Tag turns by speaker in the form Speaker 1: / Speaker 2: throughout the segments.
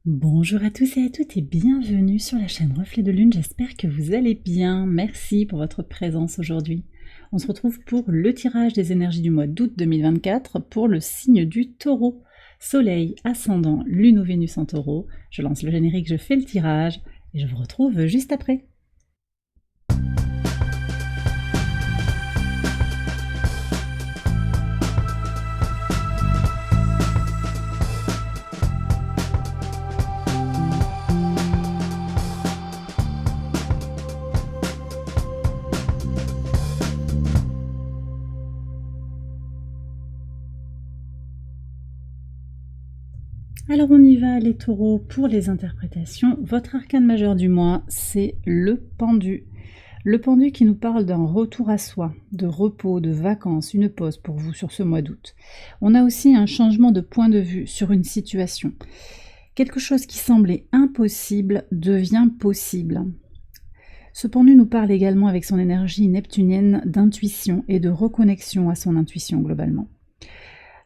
Speaker 1: Bonjour à tous et à toutes et bienvenue sur la chaîne Reflet de Lune, j'espère que vous allez bien. Merci pour votre présence aujourd'hui. On se retrouve pour le tirage des énergies du mois d'août 2024 pour le signe du Taureau. Soleil, ascendant, Lune ou Vénus en Taureau. Je lance le générique, je fais le tirage et je vous retrouve juste après. Alors on y va les taureaux pour les interprétations. Votre arcane majeur du mois, c'est le pendu. Le pendu qui nous parle d'un retour à soi, de repos, de vacances, une pause pour vous sur ce mois d'août. On a aussi un changement de point de vue sur une situation. Quelque chose qui semblait impossible devient possible. Ce pendu nous parle également avec son énergie neptunienne d'intuition et de reconnexion à son intuition globalement.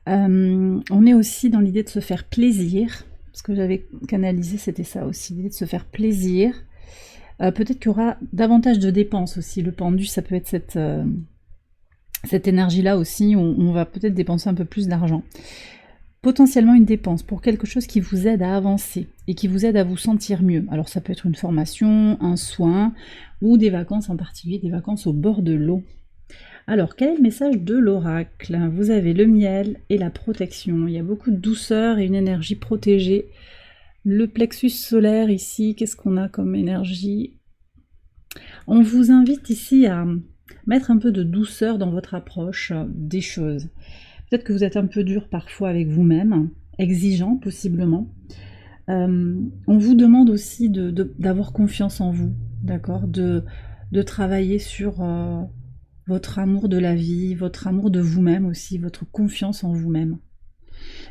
Speaker 1: On est aussi dans l'idée de se faire plaisir, ce que j'avais canalisé c'était ça aussi, l'idée de se faire plaisir. Peut-être qu'il y aura davantage de dépenses aussi, le pendu ça peut être cette énergie-là aussi, on va peut-être dépenser un peu plus d'argent. Potentiellement une dépense pour quelque chose qui vous aide à avancer et qui vous aide à vous sentir mieux. Alors ça peut être une formation, un soin ou des vacances en particulier, des vacances au bord de l'eau. Alors, quel est le message de l'oracle? Vous avez le miel et la protection. Il y a beaucoup de douceur et une énergie protégée. Le plexus solaire ici, qu'est-ce qu'on a comme énergie? On vous invite ici à mettre un peu de douceur dans votre approche des choses. Peut-être que vous êtes un peu dur parfois avec vous-même, exigeant possiblement. On vous demande aussi d'avoir confiance en vous, d'accord, de travailler sur votre amour de la vie, votre amour de vous-même aussi, votre confiance en vous-même.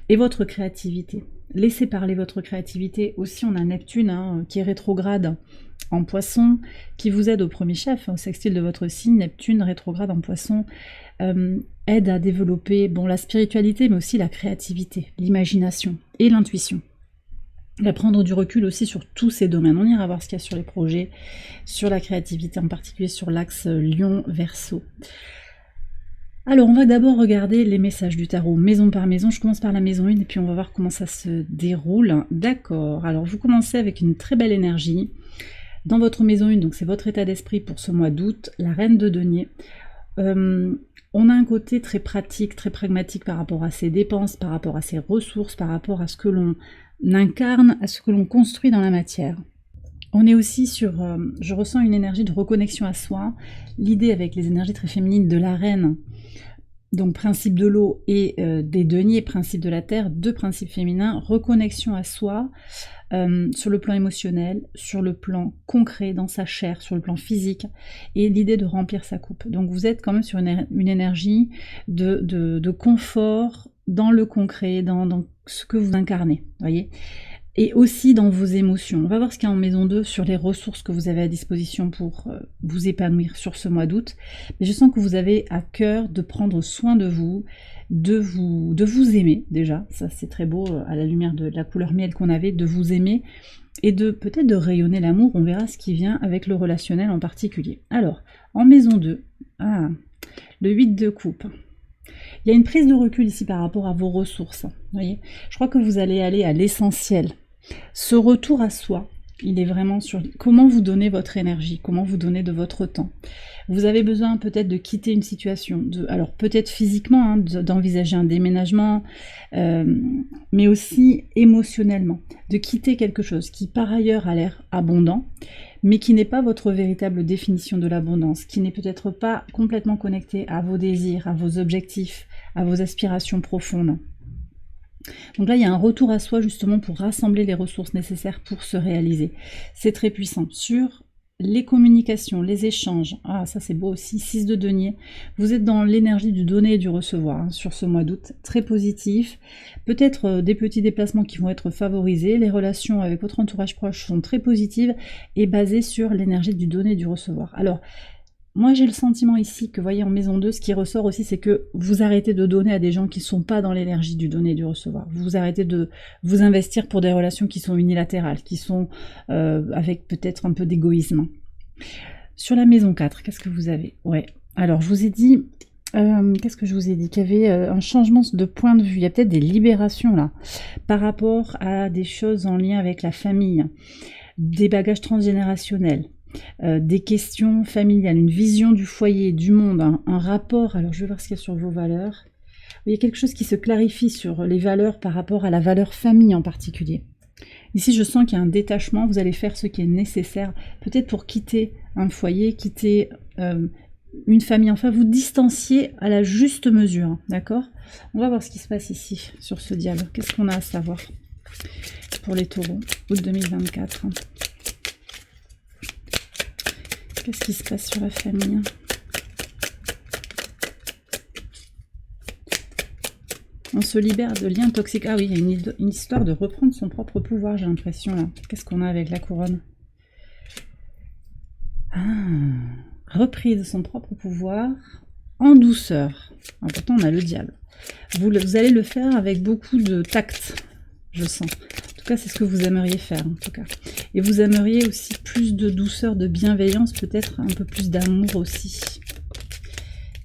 Speaker 1: Et votre créativité. Laissez parler votre créativité. Aussi, on a Neptune qui est rétrograde en Poisson, qui vous aide au premier chef, au sextile de votre signe. Neptune rétrograde en Poisson aide à développer la spiritualité, mais aussi la créativité, l'imagination et l'intuition. À prendre du recul aussi sur tous ces domaines. On ira voir ce qu'il y a sur les projets, sur la créativité, en particulier sur l'axe Lion-Verseau. Alors, on va d'abord regarder les messages du tarot, maison par maison. Je commence par la maison 1 et puis on va voir comment ça se déroule. D'accord, alors vous commencez avec une très belle énergie. Dans votre maison 1, donc c'est votre état d'esprit pour ce mois d'août, la reine de denier. On a un côté très pratique, très pragmatique par rapport à ses dépenses, par rapport à ses ressources, par rapport à ce que l'on incarne, à ce que l'on construit dans la matière. On est aussi sur, je ressens une énergie de reconnexion à soi, l'idée avec les énergies très féminines de la reine, donc principe de l'eau et des deniers, principe de la terre, deux principes féminins, reconnexion à soi, sur le plan émotionnel, sur le plan concret, dans sa chair, sur le plan physique, et l'idée de remplir sa coupe. Donc vous êtes quand même sur une énergie de confort dans le concret, dans ce que vous incarnez, voyez, et aussi dans vos émotions. On va voir ce qu'il y a en maison 2 sur les ressources que vous avez à disposition pour vous épanouir sur ce mois d'août. Mais je sens que vous avez à cœur de prendre soin de vous aimer déjà, ça c'est très beau à la lumière de la couleur miel qu'on avait, de vous aimer et de peut-être de rayonner l'amour. On verra ce qui vient avec le relationnel en particulier. Alors, en maison 2, le 8 de coupe. Il y a une prise de recul ici par rapport à vos ressources. Voyez, je crois que vous allez aller à l'essentiel. Ce retour à soi, il est vraiment sur comment vous donnez votre énergie, comment vous donnez de votre temps. Vous avez besoin peut-être de quitter une situation, alors peut-être physiquement, d'envisager un déménagement, mais aussi émotionnellement, de quitter quelque chose qui par ailleurs a l'air abondant, mais qui n'est pas votre véritable définition de l'abondance, qui n'est peut-être pas complètement connecté à vos désirs, à vos objectifs, à vos aspirations profondes. Donc là, il y a un retour à soi justement pour rassembler les ressources nécessaires pour se réaliser. C'est très puissant. Sur les communications, les échanges, ça c'est beau aussi, 6 de denier. Vous êtes dans l'énergie du donner et du recevoir sur ce mois d'août, très positif. Peut-être des petits déplacements qui vont être favorisés. Les relations avec votre entourage proche sont très positives et basées sur l'énergie du donner et du recevoir. Alors, moi j'ai le sentiment ici que, vous voyez, en maison 2, ce qui ressort aussi, c'est que vous arrêtez de donner à des gens qui ne sont pas dans l'énergie du donner et du recevoir. Vous arrêtez de vous investir pour des relations qui sont unilatérales, qui sont avec peut-être un peu d'égoïsme. Sur la maison 4, qu'est-ce que vous avez? Ouais, alors je vous ai dit, qu'est-ce que je vous ai dit? Qu'il y avait un changement de point de vue, il y a peut-être des libérations là, par rapport à des choses en lien avec la famille, des bagages transgénérationnels. Des questions familiales, une vision du foyer, du monde, un rapport. Alors je vais voir ce qu'il y a sur vos valeurs. Il y a quelque chose qui se clarifie sur les valeurs par rapport à la valeur famille en particulier. Ici je sens qu'il y a un détachement, vous allez faire ce qui est nécessaire, peut-être pour quitter un foyer, quitter une famille, enfin vous distancier à la juste mesure, d'accord? On va voir ce qui se passe ici, sur ce dialogue. Qu'est-ce qu'on a à savoir pour les taureaux, août 2024? Qu'est-ce qui se passe sur la famille? On se libère de liens toxiques. Ah oui, il y a une histoire de reprendre son propre pouvoir, j'ai l'impression, là. Qu'est-ce qu'on a avec la couronne? Reprise de son propre pouvoir en douceur. Ah, pourtant, on a le diable. Vous allez le faire avec beaucoup de tact, je sens. En tout cas, c'est ce que vous aimeriez faire, en tout cas. Et vous aimeriez aussi plus de douceur, de bienveillance, peut-être un peu plus d'amour aussi.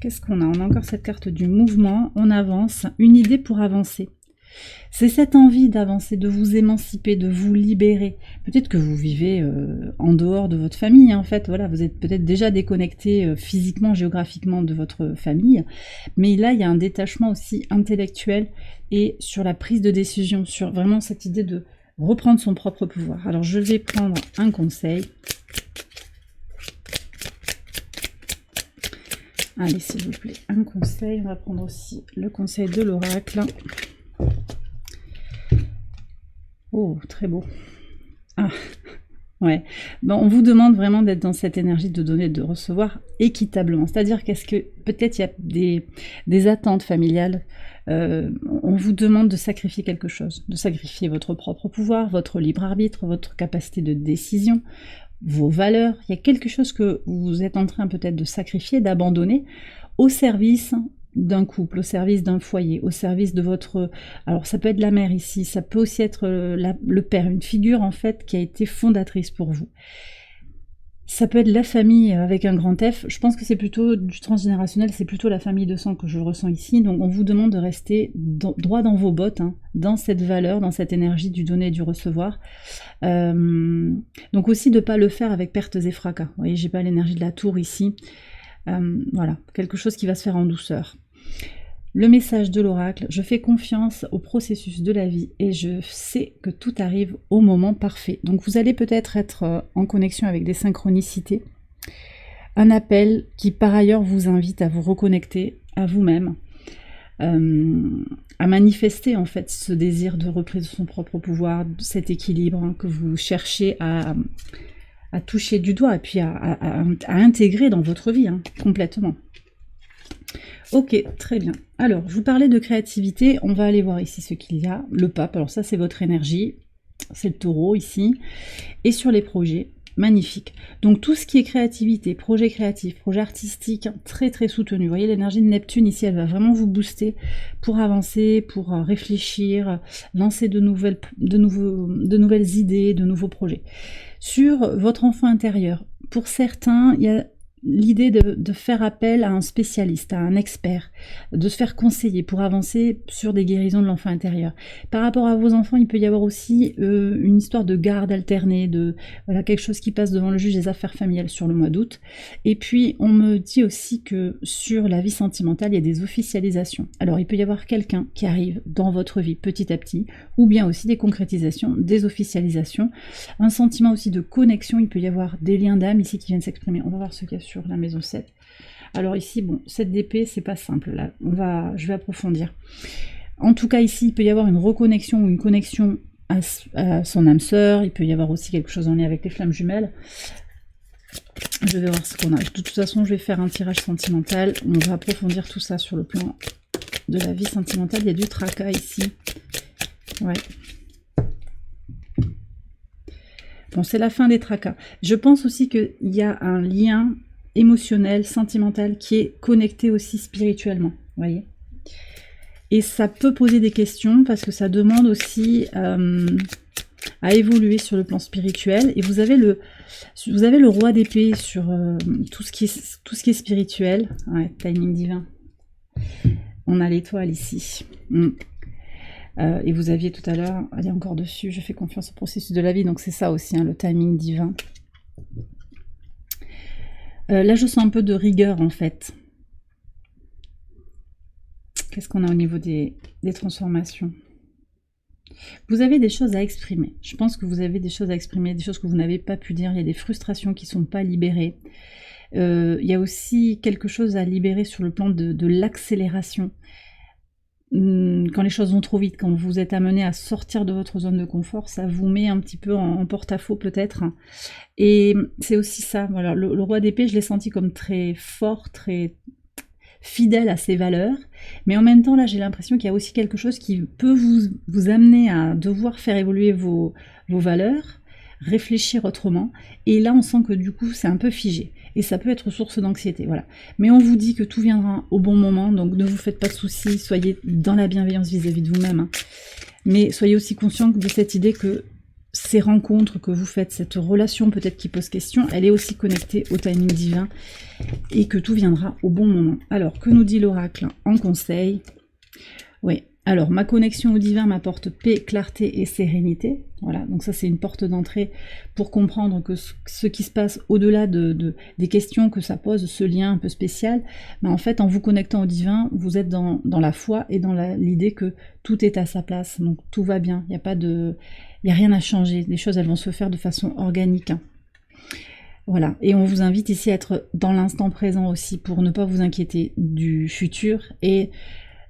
Speaker 1: Qu'est-ce qu'on a? On a encore cette carte du mouvement, on avance, une idée pour avancer. C'est cette envie d'avancer, de vous émanciper, de vous libérer. Peut-être que vous vivez en dehors de votre famille, hein, en fait, voilà, vous êtes peut-être déjà déconnecté physiquement, géographiquement de votre famille, mais là, il y a un détachement aussi intellectuel et sur la prise de décision, sur vraiment cette idée de reprendre son propre pouvoir. Alors, je vais prendre un conseil. Allez, s'il vous plaît, un conseil. On va prendre aussi le conseil de l'oracle. Oh, très beau. Ah, ouais. Bon, on vous demande vraiment d'être dans cette énergie de donner et de recevoir équitablement. C'est-à-dire qu'est-ce que peut-être il y a des attentes familiales. On vous demande de sacrifier quelque chose, de sacrifier votre propre pouvoir, votre libre arbitre, votre capacité de décision, vos valeurs. Il y a quelque chose que vous êtes en train peut-être de sacrifier, d'abandonner au service d'un couple, au service d'un foyer, au service de votre... Alors ça peut être la mère ici, ça peut aussi être le père, une figure en fait qui a été fondatrice pour vous. Ça peut être la famille avec un grand F, je pense que c'est plutôt du transgénérationnel, c'est plutôt la famille de sang que je ressens ici, donc on vous demande de rester droit dans vos bottes, hein, dans cette valeur, dans cette énergie du donner et du recevoir. Donc aussi de ne pas le faire avec pertes et fracas. Vous voyez, j'ai pas l'énergie de la tour ici. Voilà, quelque chose qui va se faire en douceur. Le message de l'oracle, je fais confiance au processus de la vie et je sais que tout arrive au moment parfait. Donc vous allez peut-être être en connexion avec des synchronicités. Un appel qui par ailleurs vous invite à vous reconnecter à vous-même, à manifester en fait ce désir de reprise de son propre pouvoir, cet équilibre hein, que vous cherchez à toucher du doigt et puis à intégrer dans votre vie hein, complètement. Ok, très bien. Alors, je vous parlais de créativité, on va aller voir ici ce qu'il y a. Le pape, alors ça c'est votre énergie, c'est le taureau ici. Et sur les projets, magnifique. Donc tout ce qui est créativité, projet créatif, projet artistique, très très soutenu. Vous voyez l'énergie de Neptune ici, elle va vraiment vous booster pour avancer, pour réfléchir, lancer de nouvelles idées, de nouveaux projets. Sur votre enfant intérieur, pour certains, il y a l'idée de faire appel à un spécialiste, à un expert, de se faire conseiller pour avancer sur des guérisons de l'enfant intérieur. Par rapport à vos enfants, il peut y avoir aussi une histoire de garde alternée, de voilà, quelque chose qui passe devant le juge des affaires familiales sur le mois d'août. Et puis, on me dit aussi que sur la vie sentimentale, il y a des officialisations. Alors, il peut y avoir quelqu'un qui arrive dans votre vie petit à petit, ou bien aussi des concrétisations, des officialisations, un sentiment aussi de connexion, il peut y avoir des liens d'âme ici qui viennent s'exprimer. On va voir ce qu'il y a sur la maison 7. Alors ici, bon, 7 d'épée, c'est pas simple, là, je vais approfondir. En tout cas, ici, il peut y avoir une reconnexion ou une connexion à son âme sœur, il peut y avoir aussi quelque chose en lien avec les flammes jumelles. Je vais voir ce qu'on a. De toute façon, je vais faire un tirage sentimental, on va approfondir tout ça sur le plan de la vie sentimentale. Il y a du tracas ici. Ouais. Bon, c'est la fin des tracas. Je pense aussi qu'il y a un lien émotionnelle, sentimentale, qui est connectée aussi spirituellement, vous voyez. Et ça peut poser des questions parce que ça demande aussi à évoluer sur le plan spirituel. Et vous avez le roi d'épée sur tout ce qui est spirituel. Ouais, timing divin. On a l'étoile ici. Et vous aviez tout à l'heure, allez encore dessus, je fais confiance au processus de la vie. Donc c'est ça aussi, hein, le timing divin. Là, je sens un peu de rigueur en fait. Qu'est-ce qu'on a au niveau des transformations? Vous avez des choses à exprimer. Je pense que vous avez des choses à exprimer, des choses que vous n'avez pas pu dire. Il y a des frustrations qui ne sont pas libérées. Il y a aussi quelque chose à libérer sur le plan de l'accélération. Quand les choses vont trop vite, quand vous êtes amené à sortir de votre zone de confort, ça vous met un petit peu en porte-à-faux peut-être. Et c'est aussi ça. Voilà, le roi d'épée, je l'ai senti comme très fort, très fidèle à ses valeurs, mais en même temps là j'ai l'impression qu'il y a aussi quelque chose qui peut vous amener à devoir faire évoluer vos valeurs, réfléchir autrement, et là on sent que du coup c'est un peu figé, et ça peut être source d'anxiété, voilà. Mais on vous dit que tout viendra au bon moment, donc ne vous faites pas de soucis, soyez dans la bienveillance vis-à-vis de vous-même, hein. Mais soyez aussi conscient de cette idée que ces rencontres que vous faites, cette relation peut-être qui pose question, elle est aussi connectée au timing divin et que tout viendra au bon moment. Alors, que nous dit l'oracle en conseil? Oui, alors ma connexion au divin m'apporte paix, clarté et sérénité. Voilà, donc ça c'est une porte d'entrée pour comprendre que ce qui se passe au-delà des questions que ça pose, ce lien un peu spécial, ben en fait en vous connectant au divin, vous êtes dans la foi et dans l'idée que tout est à sa place, donc tout va bien, il n'y a rien à changer, les choses elles vont se faire de façon organique. Voilà, et on vous invite ici à être dans l'instant présent aussi pour ne pas vous inquiéter du futur et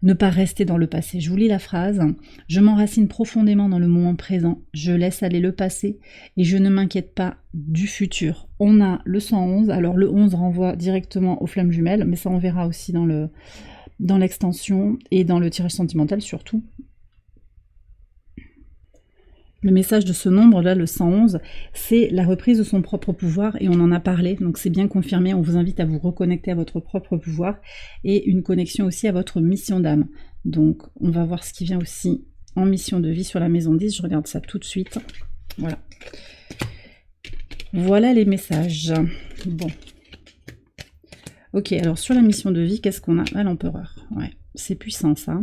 Speaker 1: ne pas rester dans le passé. Je vous lis la phrase. Je m'enracine profondément dans le moment présent, je laisse aller le passé et je ne m'inquiète pas du futur. On a le 111, alors le 11 renvoie directement aux flammes jumelles, mais ça on verra aussi dans l'extension et dans le tirage sentimental surtout. Le message de ce nombre-là, le 111, c'est la reprise de son propre pouvoir, et on en a parlé, donc c'est bien confirmé, on vous invite à vous reconnecter à votre propre pouvoir, et une connexion aussi à votre mission d'âme. Donc on va voir ce qui vient aussi en mission de vie sur la maison 10, je regarde ça tout de suite. Voilà. Voilà les messages. Bon. Ok, alors sur la mission de vie, qu'est-ce qu'on a? Ah, l'empereur. Ouais, c'est puissant ça.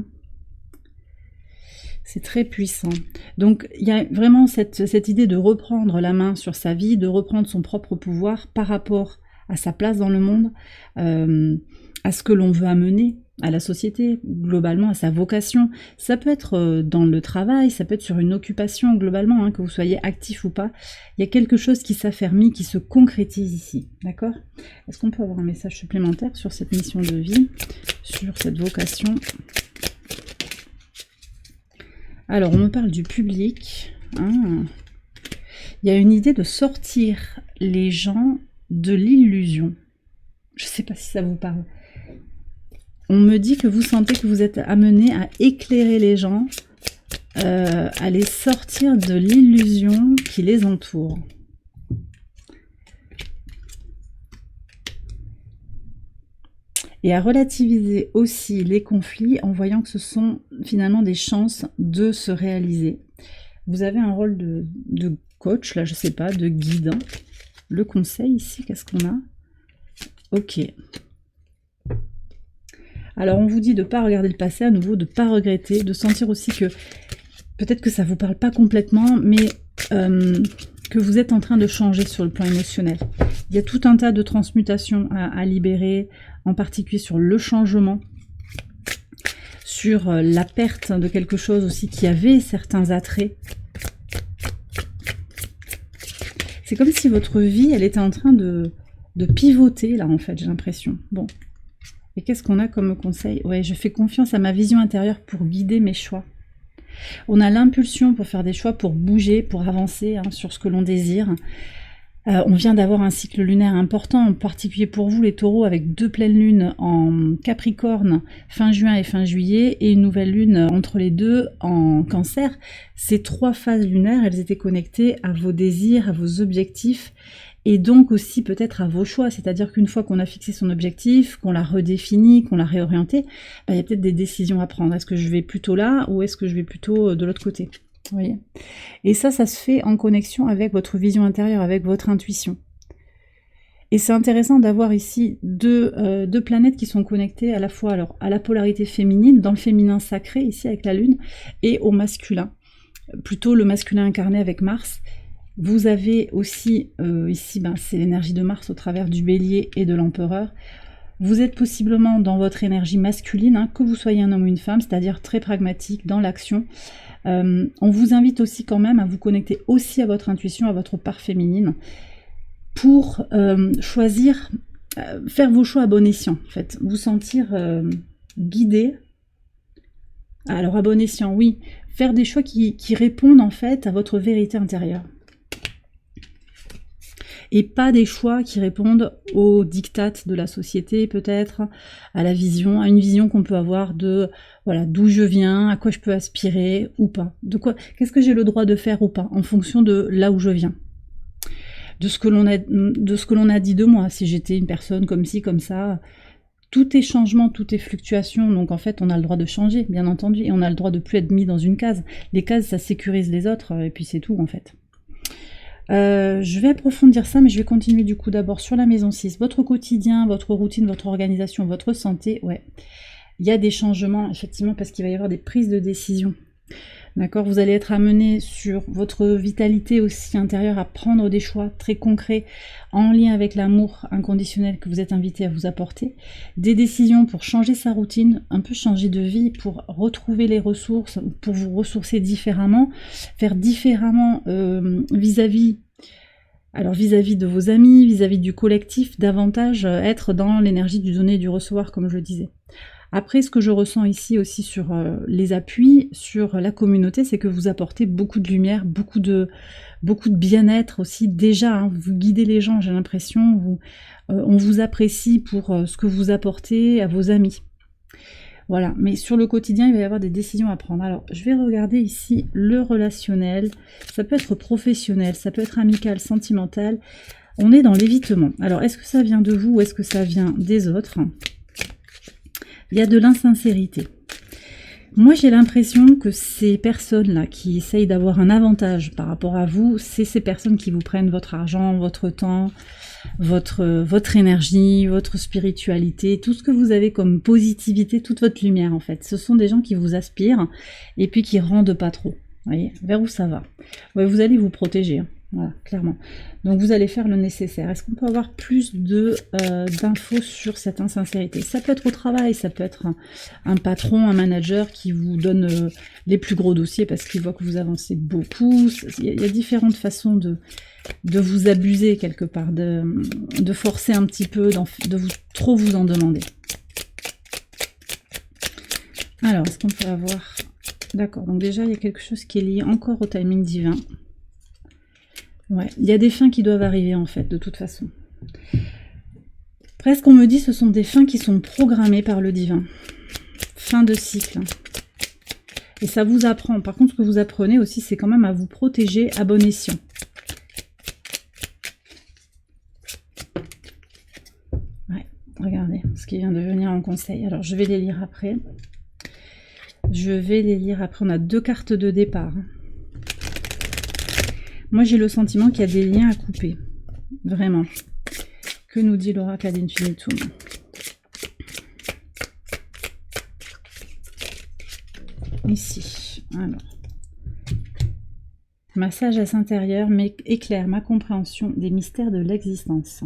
Speaker 1: C'est très puissant. Donc il y a vraiment cette idée de reprendre la main sur sa vie, de reprendre son propre pouvoir par rapport à sa place dans le monde, à ce que l'on veut amener à la société, globalement, à sa vocation. Ça peut être dans le travail, ça peut être sur une occupation, globalement, hein, que vous soyez actif ou pas. Il y a quelque chose qui s'affermit, qui se concrétise ici, d'accord? Est-ce qu'on peut avoir un message supplémentaire sur cette mission de vie, sur cette vocation? Alors, on me parle du public. Il y a une idée de sortir les gens de l'illusion. Je ne sais pas si ça vous parle. On me dit que vous sentez que vous êtes amené à éclairer les gens, à les sortir de l'illusion qui les entoure. Et à relativiser aussi les conflits en voyant que ce sont finalement des chances de se réaliser. Vous avez un rôle de coach, là je sais pas, de guide. Le conseil ici, qu'est-ce qu'on a? Ok. Alors on vous dit de ne pas regarder le passé à nouveau, de ne pas regretter, de sentir aussi que peut-être que ça ne vous parle pas complètement, mais que vous êtes en train de changer sur le plan émotionnel. Il y a tout un tas de transmutations à libérer, en particulier sur le changement, sur la perte de quelque chose aussi qui avait certains attraits. C'est comme si votre vie, elle était en train de pivoter, là, en fait, j'ai l'impression. Bon. Et qu'est-ce qu'on a comme conseil? Ouais, je fais confiance à ma vision intérieure pour guider mes choix. On a l'impulsion pour faire des choix, pour bouger, pour avancer hein, sur ce que l'on désire. On vient d'avoir un cycle lunaire important, en particulier pour vous les taureaux, avec 2 pleines lunes en Capricorne, fin juin et fin juillet, et une nouvelle lune entre les deux en Cancer. Ces 3 phases lunaires, elles étaient connectées à vos désirs, à vos objectifs, et donc aussi peut-être à vos choix, c'est-à-dire qu'une fois qu'on a fixé son objectif, qu'on l'a redéfini, qu'on l'a réorienté, il y a peut-être des décisions à prendre. Est-ce que je vais plutôt là ou est-ce que je vais plutôt de l'autre côté? Vous voyez? Et ça se fait en connexion avec votre vision intérieure, avec votre intuition. Et c'est intéressant d'avoir ici deux planètes qui sont connectées à la fois alors, à la polarité féminine, dans le féminin sacré, ici avec la Lune, et au masculin, plutôt le masculin incarné avec Mars. Vous avez aussi, ici, c'est l'énergie de Mars au travers du Bélier et de l'Empereur. Vous êtes possiblement dans votre énergie masculine, hein, que vous soyez un homme ou une femme, c'est-à-dire très pragmatique, dans l'action. On vous invite aussi quand même à vous connecter aussi à votre intuition, à votre part féminine, pour choisir, faire vos choix à bon escient, en fait, vous sentir guidé. Alors à bon escient, oui, faire des choix qui répondent en fait à votre vérité intérieure. Et pas des choix qui répondent aux diktats de la société peut-être, à la vision, à une vision qu'on peut avoir de voilà d'où je viens, à quoi je peux aspirer ou pas, de quoi, qu'est-ce que j'ai le droit de faire ou pas, en fonction de là où je viens. De ce que l'on a dit de moi, si j'étais une personne comme ci, comme ça. Tout est changement, tout est fluctuation, donc en fait on a le droit de changer, bien entendu, et on a le droit de plus être mis dans une case. Les cases, ça sécurise les autres, et puis c'est tout en fait. Je vais approfondir ça, mais je vais continuer du coup d'abord sur la maison 6. Votre quotidien, votre routine, votre organisation, votre santé, ouais. Il y a des changements, effectivement, parce qu'il va y avoir des prises de décision. D'accord, vous allez être amené sur votre vitalité aussi intérieure à prendre des choix très concrets en lien avec l'amour inconditionnel que vous êtes invité à vous apporter. Des décisions pour changer sa routine, un peu changer de vie, pour retrouver les ressources, pour vous ressourcer différemment, faire différemment vis-à-vis de vos amis, vis-à-vis du collectif, davantage être dans l'énergie du donner et du recevoir, comme je le disais. Après, ce que je ressens ici aussi sur les appuis, sur la communauté, c'est que vous apportez beaucoup de lumière, beaucoup de bien-être aussi. Déjà, hein, vous guidez les gens, j'ai l'impression, on vous apprécie pour ce que vous apportez à vos amis. Voilà, mais sur le quotidien, il va y avoir des décisions à prendre. Alors, je vais regarder ici le relationnel. Ça peut être professionnel, ça peut être amical, sentimental. On est dans l'évitement. Alors, est-ce que ça vient de vous ou est-ce que ça vient des autres ? Il y a de l'insincérité. Moi, j'ai l'impression que ces personnes-là qui essayent d'avoir un avantage par rapport à vous, c'est ces personnes qui vous prennent votre argent, votre temps, votre énergie, votre spiritualité, tout ce que vous avez comme positivité, toute votre lumière en fait. Ce sont des gens qui vous aspirent et puis qui rendent pas trop. Vous voyez, vers où ça va? Ouais, vous allez vous protéger. Hein. Voilà, clairement. Donc vous allez faire le nécessaire. Est-ce qu'on peut avoir plus d'infos sur cette insincérité? Ça peut être au travail, ça peut être un patron, un manager qui vous donne les plus gros dossiers parce qu'il voit que vous avancez beaucoup. Il y a différentes façons de vous abuser quelque part, de forcer un petit peu, de trop vous en demander. Alors, est-ce qu'on peut avoir... D'accord, donc déjà il y a quelque chose qui est lié encore au timing divin. Ouais, il y a des fins qui doivent arriver en fait, de toute façon. Presque on me dit ce sont des fins qui sont programmées par le divin. Fin de cycle. Et ça vous apprend. Par contre, ce que vous apprenez aussi, c'est quand même à vous protéger à bon escient. Ouais, regardez ce qui vient de venir en conseil. Alors, je vais les lire après. On a 2 cartes de départ. Moi, j'ai le sentiment qu'il y a des liens à couper. Vraiment. Que nous dit l'oracle ad infinitum? Ici. Alors. Ma sagesse intérieure éclaire ma compréhension des mystères de l'existence.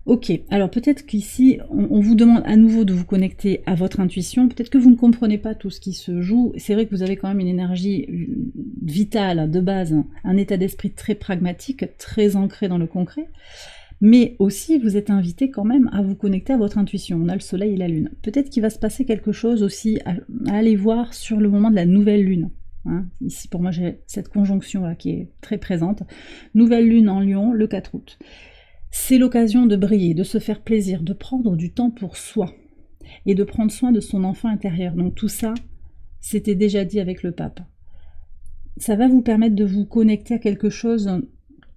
Speaker 1: Ok, alors peut-être qu'ici, on vous demande à nouveau de vous connecter à votre intuition. Peut-être que vous ne comprenez pas tout ce qui se joue. C'est vrai que vous avez quand même une énergie vitale, de base, un état d'esprit très pragmatique, très ancré dans le concret. Mais aussi, vous êtes invité quand même à vous connecter à votre intuition. On a le soleil et la lune. Peut-être qu'il va se passer quelque chose aussi à aller voir sur le moment de la nouvelle lune. Hein, ici, pour moi, j'ai cette conjonction-là qui est très présente. Nouvelle lune en Lion, le 4 août. C'est l'occasion de briller, de se faire plaisir, de prendre du temps pour soi et de prendre soin de son enfant intérieur. Donc tout ça, c'était déjà dit avec le pape. Ça va vous permettre de vous connecter à quelque chose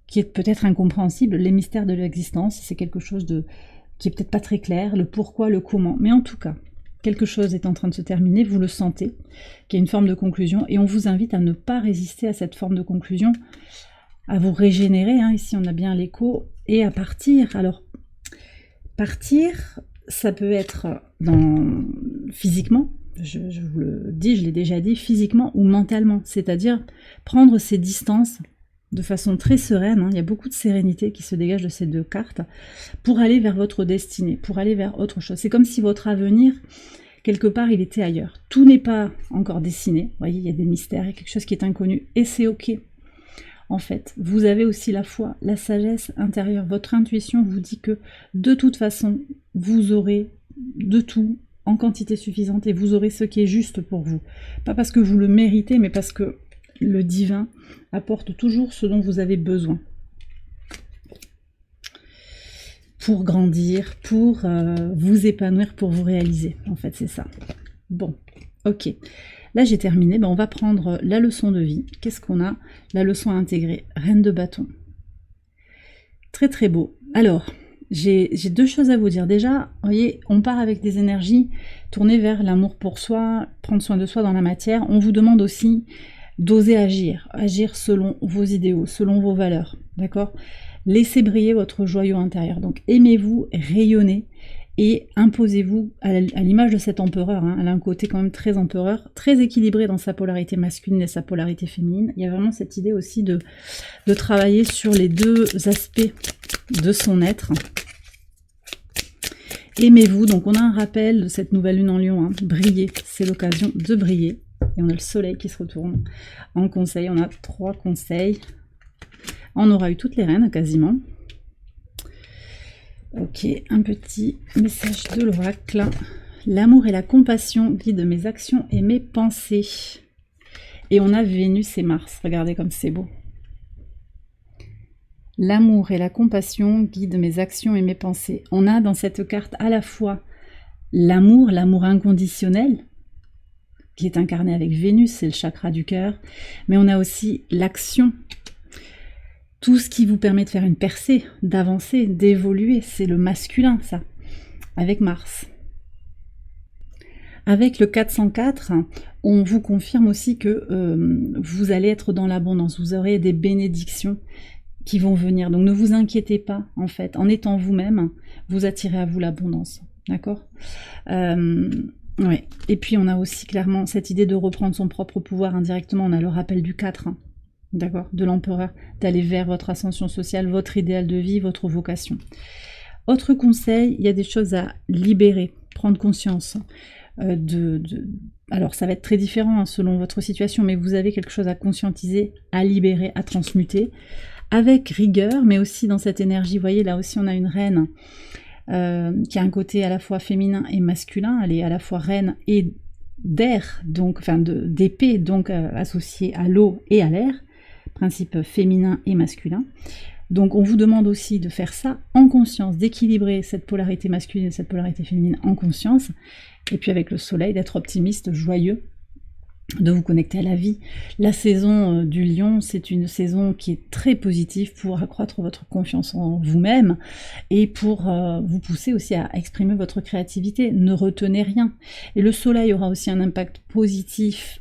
Speaker 1: qui est peut-être incompréhensible, les mystères de l'existence, c'est quelque chose qui est peut-être pas très clair, le pourquoi, le comment, mais en tout cas, quelque chose est en train de se terminer, vous le sentez, qu'il y a une forme de conclusion, et on vous invite à ne pas résister à cette forme de conclusion, à vous régénérer, hein, ici on a bien l'écho, et à partir. Alors, partir, ça peut être physiquement, je vous le dis, je l'ai déjà dit, physiquement ou mentalement, c'est-à-dire prendre ces distances de façon très sereine, hein, il y a beaucoup de sérénité qui se dégage de ces deux cartes, pour aller vers votre destinée, pour aller vers autre chose. C'est comme si votre avenir, quelque part, il était ailleurs. Tout n'est pas encore dessiné, vous voyez, il y a des mystères, il y a quelque chose qui est inconnu, et c'est ok. En fait, vous avez aussi la foi, la sagesse intérieure, votre intuition vous dit que de toute façon, vous aurez de tout en quantité suffisante et vous aurez ce qui est juste pour vous. Pas parce que vous le méritez, mais parce que le divin apporte toujours ce dont vous avez besoin. Pour grandir, pour vous épanouir, pour vous réaliser. En fait, c'est ça. Bon, ok. Là, j'ai terminé. Ben, on va prendre la leçon de vie. Qu'est-ce qu'on a? La leçon à intégrer. Reine de bâton. Très, très beau. Alors, j'ai deux choses à vous dire. Déjà, vous voyez, on part avec des énergies tournées vers l'amour pour soi, prendre soin de soi dans la matière. On vous demande aussi d'oser agir. Agir selon vos idéaux, selon vos valeurs. D'accord? Laissez briller votre joyau intérieur. Donc, aimez-vous, rayonnez. Et imposez-vous, à l'image de cet empereur, hein, elle a un côté quand même très empereur, très équilibré dans sa polarité masculine et sa polarité féminine. Il y a vraiment cette idée aussi de travailler sur les deux aspects de son être. Aimez-vous, donc on a un rappel de cette nouvelle lune en lion, hein, briller, c'est l'occasion de briller. Et on a le soleil qui se retourne en conseil, on a 3 conseils. On aura eu toutes les reines quasiment. Ok, un petit message de l'oracle. L'amour et la compassion guident mes actions et mes pensées. Et on a Vénus et Mars. Regardez comme c'est beau. L'amour et la compassion guident mes actions et mes pensées. On a dans cette carte à la fois l'amour, l'amour inconditionnel, qui est incarné avec Vénus, c'est le chakra du cœur. Mais on a aussi l'action. Tout ce qui vous permet de faire une percée, d'avancer, d'évoluer, c'est le masculin, ça, avec Mars. Avec le 404, on vous confirme aussi que vous allez être dans l'abondance, vous aurez des bénédictions qui vont venir. Donc ne vous inquiétez pas, en fait, en étant vous-même, vous attirez à vous l'abondance, d'accord? Ouais. Et puis on a aussi clairement cette idée de reprendre son propre pouvoir indirectement, on a le rappel du 4, hein. D'accord, de l'empereur, d'aller vers votre ascension sociale, votre idéal de vie, votre vocation. Autre conseil, il y a des choses à libérer, prendre conscience. Alors ça va être très différent hein, selon votre situation, mais vous avez quelque chose à conscientiser, à libérer, à transmuter, avec rigueur, mais aussi dans cette énergie. Vous voyez, là aussi on a une reine qui a un côté à la fois féminin et masculin, elle est à la fois reine et d'air, donc enfin d'épée, donc associée à l'eau et à l'air, principe féminin et masculin. Donc on vous demande aussi de faire ça en conscience, d'équilibrer cette polarité masculine et cette polarité féminine en conscience, et puis avec le soleil, d'être optimiste, joyeux, de vous connecter à la vie. La saison du lion, c'est une saison qui est très positive pour accroître votre confiance en vous-même et pour vous pousser aussi à exprimer votre créativité. Ne retenez rien. Et le soleil aura aussi un impact positif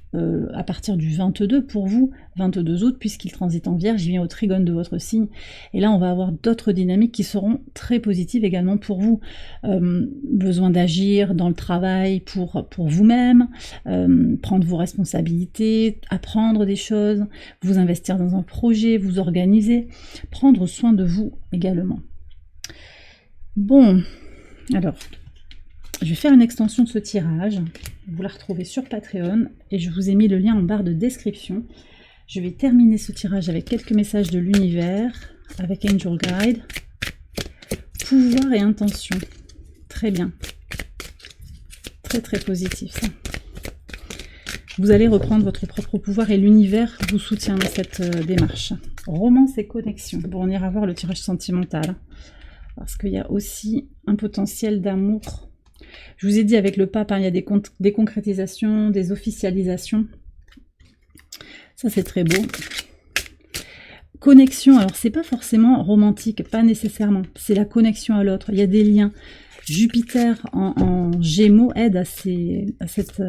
Speaker 1: à partir du 22 pour vous, 22 août, puisqu'il transite en Vierge, il vient au trigone de votre signe. Et là, on va avoir d'autres dynamiques qui seront très positives également pour vous. Besoin d'agir dans le travail pour vous-même, prendre vos responsabilités, apprendre des choses, vous investir dans un projet, vous organiser, prendre soin de vous également. Bon, alors, je vais faire une extension de ce tirage. Vous la retrouvez sur Patreon et je vous ai mis le lien en barre de description. Je vais terminer ce tirage avec quelques messages de l'univers, avec Angel Guide. Pouvoir et intention. Très bien. Très très positif ça. Vous allez reprendre votre propre pouvoir et l'univers vous soutient dans cette démarche. Romance et connexion. Bon, on ira voir le tirage sentimental. Parce qu'il y a aussi un potentiel d'amour. Je vous ai dit avec le pape, hein, il y a des concrétisations, des officialisations. Ça c'est très beau. connexion, alors c'est pas forcément romantique, pas nécessairement, c'est la connexion à l'autre, il y a des liens. Jupiter en Gémeaux aide à cette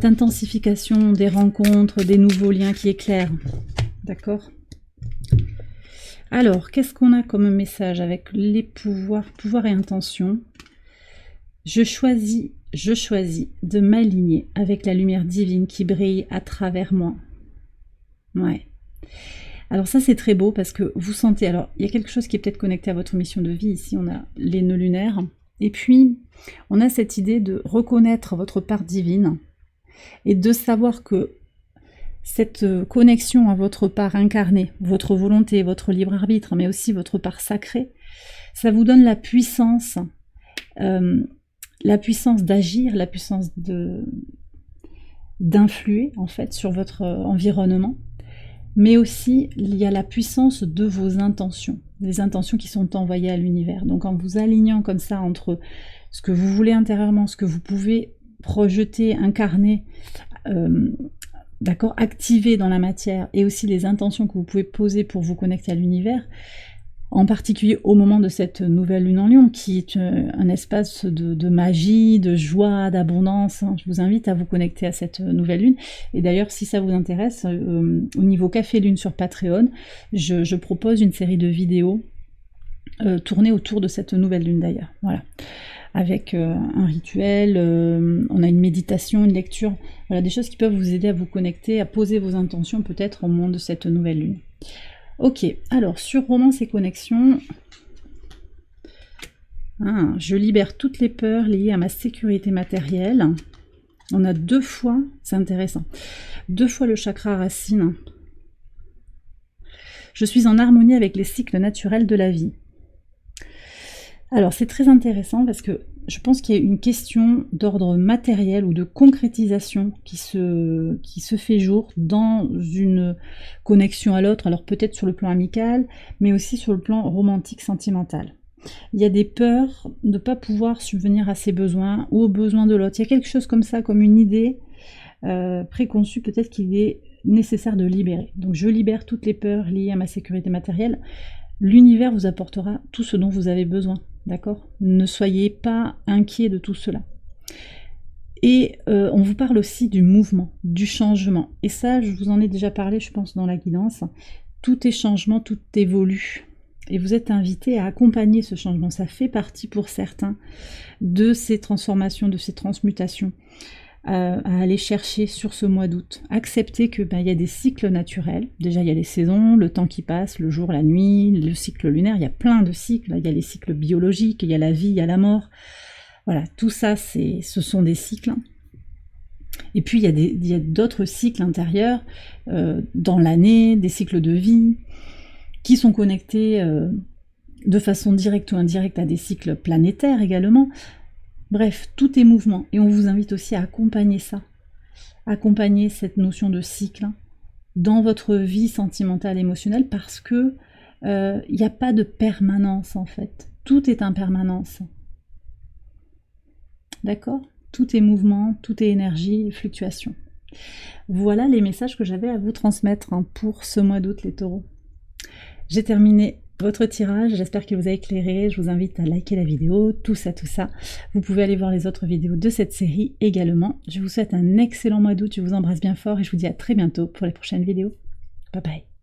Speaker 1: intensification des rencontres, des nouveaux liens qui éclairent. D'accord? Alors, qu'est-ce qu'on a comme message avec les pouvoirs et intentions? Je choisis de m'aligner avec la lumière divine qui brille à travers moi. Ouais. Alors ça, c'est très beau parce que vous sentez... Alors, il y a quelque chose qui est peut-être connecté à votre mission de vie. Ici, on a les nœuds lunaires. Et puis, on a cette idée de reconnaître votre part divine et de savoir que cette connexion à votre part incarnée, votre volonté, votre libre arbitre, mais aussi votre part sacrée, ça vous donne la puissance d'agir, la puissance d'influer en fait sur votre environnement. Mais aussi, il y a la puissance de vos intentions, les intentions qui sont envoyées à l'univers. Donc en vous alignant comme ça entre ce que vous voulez intérieurement, ce que vous pouvez projeter, incarner, d'accord, activer dans la matière, et aussi les intentions que vous pouvez poser pour vous connecter à l'univers, en particulier au moment de cette nouvelle lune en Lion, qui est un espace de magie, de joie, d'abondance. Je vous invite à vous connecter à cette nouvelle lune. Et d'ailleurs, si ça vous intéresse, au niveau Café Lune sur Patreon, je propose une série de vidéos tournées autour de cette nouvelle lune d'ailleurs. Voilà. Avec un rituel, on a une méditation, une lecture, voilà, des choses qui peuvent vous aider à vous connecter, à poser vos intentions peut-être au moment de cette nouvelle lune. Ok, alors sur Romance et Connexion, je libère toutes les peurs liées à ma sécurité matérielle. On a 2 fois, c'est intéressant, 2 fois le chakra racine. Je suis en harmonie avec les cycles naturels de la vie. Alors c'est très intéressant parce que je pense qu'il y a une question d'ordre matériel ou de concrétisation qui se fait jour dans une connexion à l'autre, alors peut-être sur le plan amical, mais aussi sur le plan romantique, sentimental. Il y a des peurs de ne pas pouvoir subvenir à ses besoins ou aux besoins de l'autre. Il y a quelque chose comme ça, comme une idée préconçue, peut-être qu'il est nécessaire de libérer. Donc je libère toutes les peurs liées à ma sécurité matérielle. L'univers vous apportera tout ce dont vous avez besoin. D'accord? Ne soyez pas inquiets de tout cela. Et on vous parle aussi du mouvement, du changement. Et ça, je vous en ai déjà parlé, je pense, dans la guidance. Tout est changement, tout évolue. Et vous êtes invité à accompagner ce changement. Ça fait partie pour certains de ces transformations, de ces transmutations à aller chercher sur ce mois d'août. Accepter que y a des cycles naturels. Déjà, il y a les saisons, le temps qui passe, le jour, la nuit, le cycle lunaire. Il y a plein de cycles. Il y a les cycles biologiques, il y a la vie, il y a la mort. Voilà, tout ça, ce sont des cycles. Et puis, il y a d'autres cycles intérieurs dans l'année, des cycles de vie, qui sont connectés de façon directe ou indirecte à des cycles planétaires également. Bref, tout est mouvement, et on vous invite aussi à accompagner ça, accompagner cette notion de cycle dans votre vie sentimentale, émotionnelle, parce que il n'y a pas de permanence en fait, tout est impermanence. D'accord? Tout est mouvement, tout est énergie, fluctuation. Voilà les messages que j'avais à vous transmettre pour ce mois d'août, les taureaux. J'ai terminé votre tirage, j'espère qu'il vous a éclairé, je vous invite à liker la vidéo, tout ça. Vous pouvez aller voir les autres vidéos de cette série également. Je vous souhaite un excellent mois d'août, je vous embrasse bien fort et je vous dis à très bientôt pour les prochaines vidéos. Bye bye.